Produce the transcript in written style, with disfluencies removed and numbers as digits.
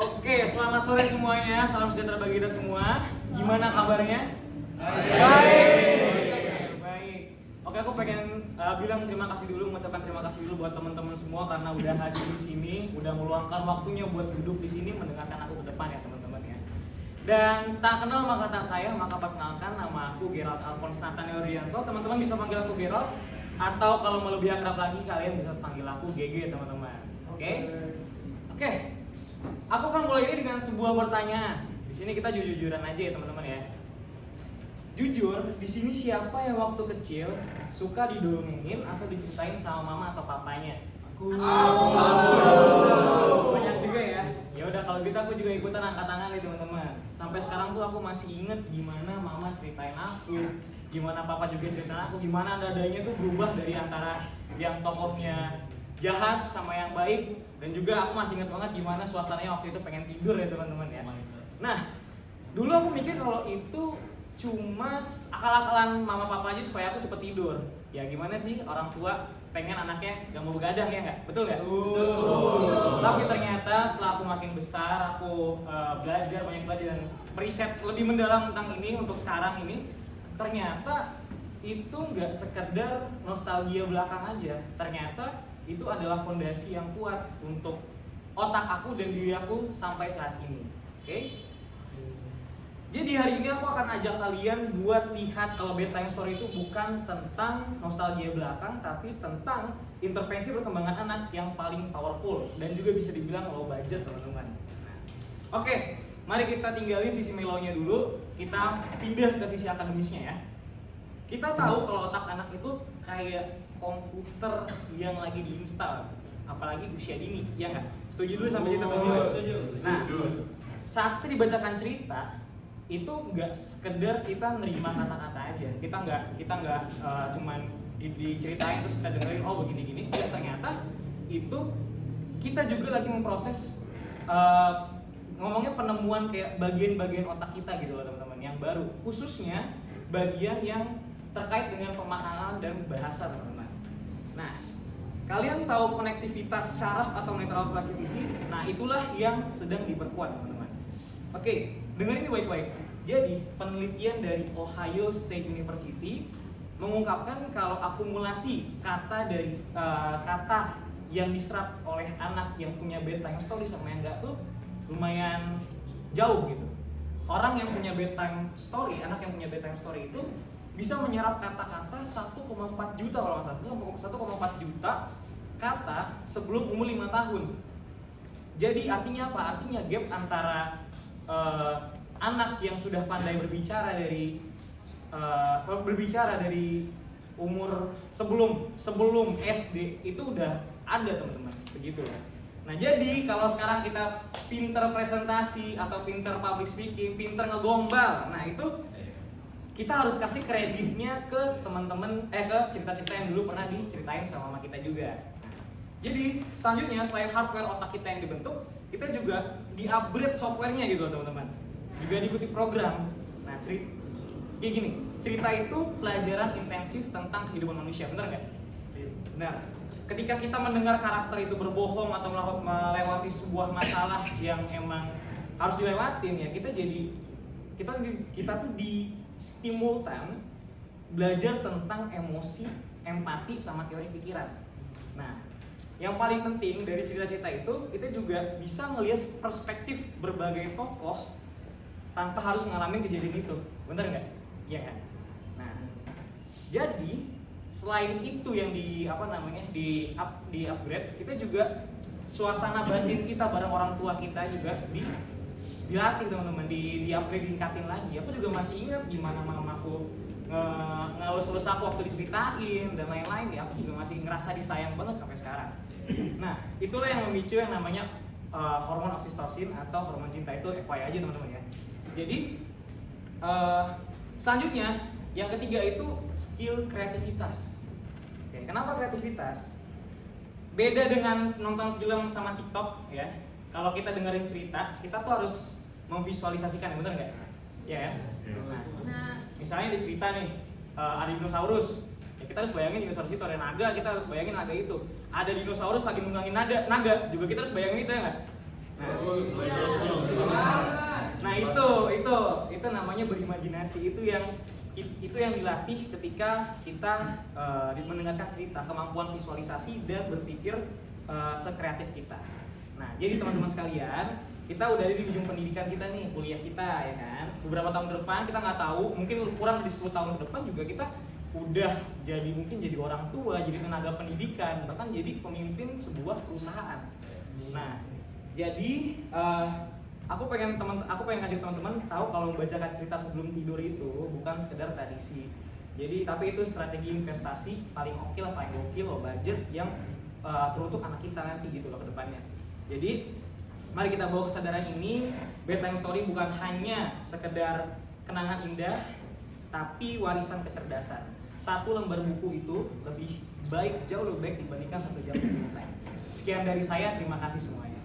Oke, selamat sore semuanya. Salam sejahtera bagi kita semua. Gimana kabarnya? Baik. Baik. Oke, aku pengen bilang terima kasih dulu, mengucapkan terima kasih dulu buat teman-teman semua karena udah hadir di sini, udah meluangkan waktunya buat duduk di sini mendengarkan aku ke depan ya teman-teman ya. Dan tak kenal maka tak sayang, maka perkenalkan nama aku Gerald Alphonse Nathaniel Rianto. Teman-teman bisa panggil aku Gerald atau kalau mau lebih akrab lagi kalian bisa panggil aku GG teman-teman. Oke? Oke. Aku akan mulai ini dengan sebuah pertanyaan. Di sini kita jujur-jujuran aja ya teman-teman ya. Jujur, di sini siapa yang waktu kecil suka didongengin atau diceritain sama mama atau papanya? Aku. Banyak juga ya. Ya udah kalau gitu aku juga ikutan angkat tangan nih teman-teman. Sampai sekarang tuh aku masih inget gimana mama ceritain aku, gimana papa juga ceritain aku, gimana dadanya tuh berubah dari antara yang tokohnya jahat sama yang baik, dan juga aku masih inget banget gimana suasananya waktu itu pengen tidur ya teman-teman ya. Nah, dulu aku mikir kalau itu cuma akal-akalan mama papa aja supaya aku cepet tidur. Ya gimana sih orang tua pengen anaknya gak mau begadang ya nggak? Betul nggak? Betul. Tapi ternyata setelah aku makin besar, aku belajar banyak dan riset lebih mendalam tentang ini untuk sekarang ini, ternyata itu nggak sekedar nostalgia belakang aja. Ternyata itu adalah fondasi yang kuat untuk otak aku dan diri aku sampai saat ini. Oke? Jadi hari ini aku akan ajak kalian buat lihat kalau bedtime story itu bukan tentang nostalgia belakang, tapi tentang intervensi perkembangan anak yang paling powerful dan juga bisa dibilang low budget teman-teman. Oke, mari kita tinggalin sisi melonya dulu, kita pindah ke sisi akademisnya ya. Kita tahu kalau otak anak itu kayak komputer yang lagi diinstal, apalagi usia dini, ya nggak? Setuju dulu sampai situ teman-teman? Setuju. Nah, saat kita dibacakan cerita, itu nggak sekedar kita nerima kata-kata aja, kita nggak cuman diceritain terus kita dengerin oh begini-gini, ya ternyata itu kita juga lagi memproses ngomongnya penemuan kayak bagian-bagian otak kita gitu loh teman-teman yang baru, khususnya bagian yang terkait dengan pemahaman dan bahasa teman-teman. Nah, kalian tahu konektivitas saraf atau netral plasticity? Nah, itulah yang sedang diperkuat teman-teman. Oke, dengerin ini baik-baik. Jadi, penelitian dari Ohio State University mengungkapkan kalau akumulasi kata dari kata yang diserap oleh anak yang punya bedtime story sama yang enggak tuh lumayan jauh gitu. Orang yang punya bedtime story, anak yang punya bedtime story itu bisa menyerap kata-kata 1,4 juta kalau nggak salah, 1,4 juta kata sebelum umur 5 tahun. Jadi artinya apa? Artinya gap antara anak yang sudah pandai berbicara dari umur sebelum SD itu udah ada teman-teman, begitu ya. Nah jadi kalau sekarang kita pinter presentasi atau pinter public speaking, pinter ngegombal, nah itu kita harus kasih kreditnya ke teman-teman, ke cerita-cerita yang dulu pernah diceritain sama mama kita juga. Jadi selanjutnya selain hardware otak kita yang dibentuk, kita juga di-upgrade softwarenya gitu teman-teman. Juga diikuti program. Nah kayak gini, cerita itu pelajaran intensif tentang kehidupan manusia, benar nggak? Benar. Ketika kita mendengar karakter itu berbohong atau melewati sebuah masalah yang emang harus dilewatin ya, kita tuh di stimultan belajar tentang emosi, empati, sama teori pikiran. Nah, yang paling penting dari cerita-cerita itu, kita juga bisa ngelihat perspektif berbagai tokoh tanpa harus ngalamin kejadian itu, bener nggak? Iya kan? Nah, jadi selain itu yang di upgrade, kita juga suasana batin kita bareng orang tua kita juga dilatih teman-teman, di-upgrade, ditingkatin lagi. Aku juga masih ingat gimana mamaku ngelus-elus aku waktu diceritain dan lain-lain ya. Aku juga masih ngerasa disayang banget sampai sekarang. Nah, itulah yang memicu yang namanya hormon oksitosin atau hormon cinta. Itu FYI aja teman-teman ya. Jadi selanjutnya yang ketiga itu skill kreativitas. Oke, kenapa kreativitas? Beda dengan nonton film sama TikTok ya. Kalau kita dengerin cerita, kita tuh harus memvisualisasikan, bener nggak? Ya kan? Nah, misalnya di cerita nih, ada dinosaurus, ya kita harus bayangin dinosaurus itu, ada naga, kita harus bayangin naga itu. Ada dinosaurus lagi nunggangin naga juga kita harus bayangin itu ya nggak? Nah itu namanya berimajinasi. Itu yang dilatih ketika kita mendengarkan cerita, kemampuan visualisasi dan berpikir sekreatif kita. Nah, jadi teman-teman sekalian, kita udah ada di ujung pendidikan kita nih, kuliah kita ya kan. Beberapa tahun ke depan kita nggak tahu, mungkin kurang dari 10 tahun ke depan juga kita udah mungkin jadi orang tua, jadi tenaga pendidikan, bahkan jadi pemimpin sebuah perusahaan. Nah, jadi aku pengen ngajak teman-teman tahu kalau membacakan cerita sebelum tidur itu bukan sekedar tradisi. Jadi tapi itu strategi investasi paling oke lah, paling gokil loh, budget yang teruntuk anak kita nanti gitu loh ke depannya. Jadi mari kita bawa kesadaran ini. Bedtime story bukan hanya sekedar kenangan indah, tapi warisan kecerdasan. Satu lembar buku itu jauh lebih baik dibandingkan 1 jam screen time. Sekian dari saya, terima kasih semuanya.